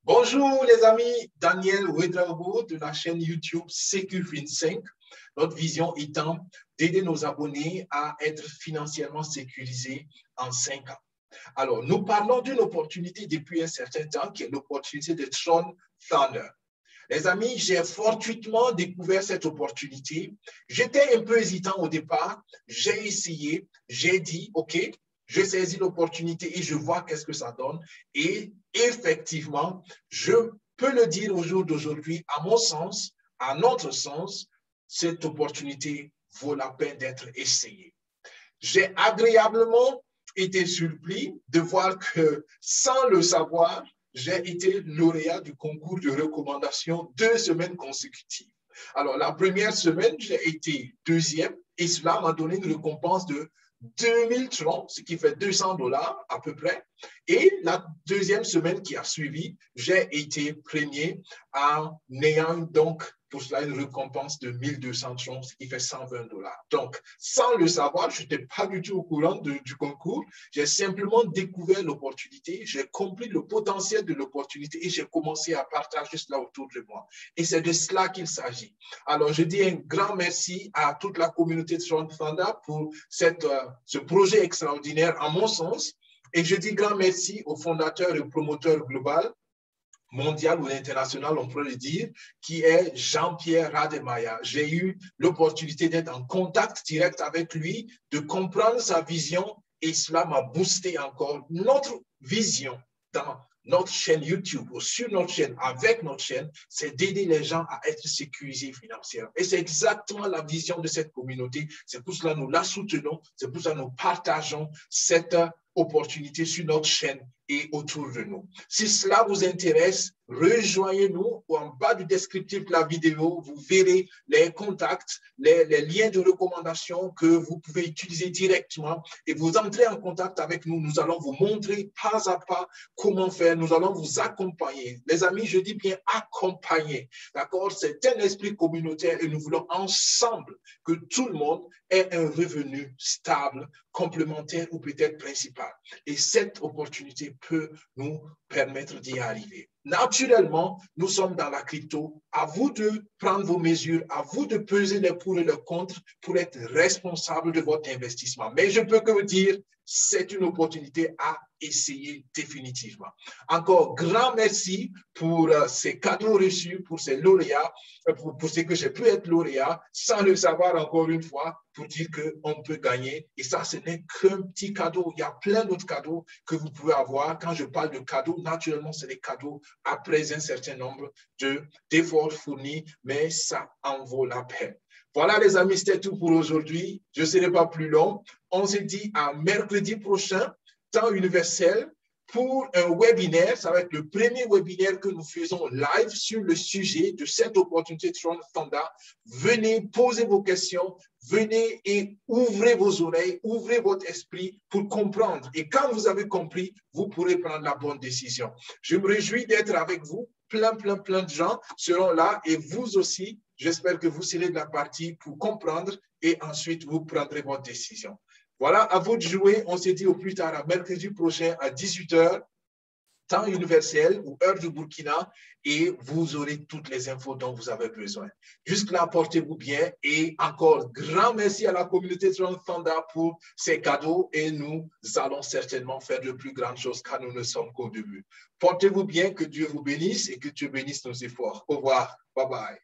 Bonjour les amis, Daniel Ouedraogo de la chaîne YouTube SecuFin5. Notre vision étant d'aider nos abonnés à être financièrement sécurisés en 5 ans. Alors, nous parlons d'une opportunité depuis un certain temps qui est l'opportunité de Tron Thunder. Les amis, j'ai fortuitement découvert cette opportunité. J'étais un peu hésitant au départ. J'ai essayé, j'ai dit, OK, je saisis l'opportunité et je vois qu'est-ce que ça donne. Et effectivement, je peux le dire au jour d'aujourd'hui, à mon sens, à notre sens, cette opportunité vaut la peine d'être essayée. J'ai agréablement été surpris de voir que, sans le savoir, j'ai été lauréat du concours de recommandation 2 semaines consécutives. Alors, la première semaine, j'ai été deuxième et cela m'a donné une récompense de 2000 troncs, ce qui fait $200 à peu près. Et la deuxième semaine qui a suivi, j'ai été premier en ayant donc pour cela une récompense de 1200 troncs, ce qui fait $120. Donc, sans le savoir, je n'étais pas du tout au courant du concours. J'ai simplement découvert l'opportunité, j'ai compris le potentiel de l'opportunité et j'ai commencé à partager cela autour de moi. Et c'est de cela qu'il s'agit. Alors, je dis un grand merci à toute la communauté de Tron Thunder pour ce projet extraordinaire, à mon sens. Et je dis grand merci au fondateur et au promoteur global, mondial ou international, on peut le dire, qui est Jean-Pierre Rademacher. J'ai eu l'opportunité d'être en contact direct avec lui, de comprendre sa vision et cela m'a boosté encore. Notre vision dans notre chaîne YouTube ou sur notre chaîne, avec notre chaîne, c'est d'aider les gens à être sécurisés financièrement. Et c'est exactement la vision de cette communauté. C'est pour cela que nous la soutenons, c'est pour cela que nous partageons cette opportunité sur notre chaîne et autour de nous. Si cela vous intéresse, rejoignez-nous en bas du descriptif de la vidéo. Vous verrez les contacts, les liens de recommandation que vous pouvez utiliser directement et vous entrez en contact avec nous. Nous allons vous montrer pas à pas comment faire. Nous allons vous accompagner. Les amis, je dis bien accompagner. D'accord? C'est un esprit communautaire et nous voulons ensemble que tout le monde ait un revenu stable, complémentaire ou peut-être principal. Et cette opportunité peut nous permettre d'y arriver. Naturellement, nous sommes dans la crypto. À vous de prendre vos mesures, à vous de peser les pour et les contre pour être responsable de votre investissement. Mais je peux que vous dire, c'est une opportunité à essayer définitivement. Encore grand merci pour ces cadeaux reçus, pour ces lauréats, pour ce que j'ai pu être lauréat, sans le savoir encore une fois, pour dire qu'on peut gagner. Et ça, ce n'est qu'un petit cadeau. Il y a plein d'autres cadeaux que vous pouvez avoir. Quand je parle de cadeaux, naturellement, c'est des cadeaux après un certain nombre d'efforts fournis, mais ça en vaut la peine. Voilà les amis, c'était tout pour aujourd'hui. Je ne serai pas plus long. On se dit à mercredi prochain, temps universel, pour un webinaire. Ça va être le premier webinaire que nous faisons live sur le sujet de cette opportunité de Tron Thunder. Venez poser vos questions, venez et ouvrez vos oreilles, ouvrez votre esprit pour comprendre. Et quand vous avez compris, vous pourrez prendre la bonne décision. Je me réjouis d'être avec vous. Plein de gens seront là et vous aussi, j'espère que vous serez de la partie pour comprendre et ensuite vous prendrez votre décision. Voilà, à vous de jouer. On se dit au plus tard à mercredi prochain à 18h, temps universel ou heure du Burkina, et vous aurez toutes les infos dont vous avez besoin. Jusque-là, portez-vous bien et encore grand merci à la communauté Tron Thunder pour ces cadeaux et nous allons certainement faire de plus grandes choses car nous ne sommes qu'au début. Portez-vous bien, que Dieu vous bénisse et que Dieu bénisse nos efforts. Au revoir. Bye bye.